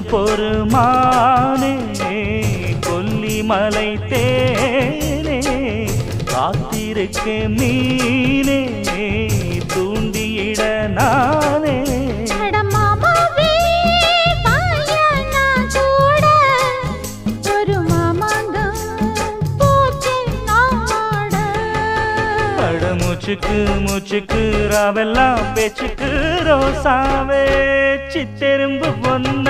கொஞ்சம் பொறுமானே கொல்லிமலை தேனே காத்திருக்க மீனே தூண்டியிட நானே மூச்சுக்கு மூச்சுக்கு ராவெல்லாம் பேச்சுக்கு ரோசாவே சித்தெரும்பு பொன்ன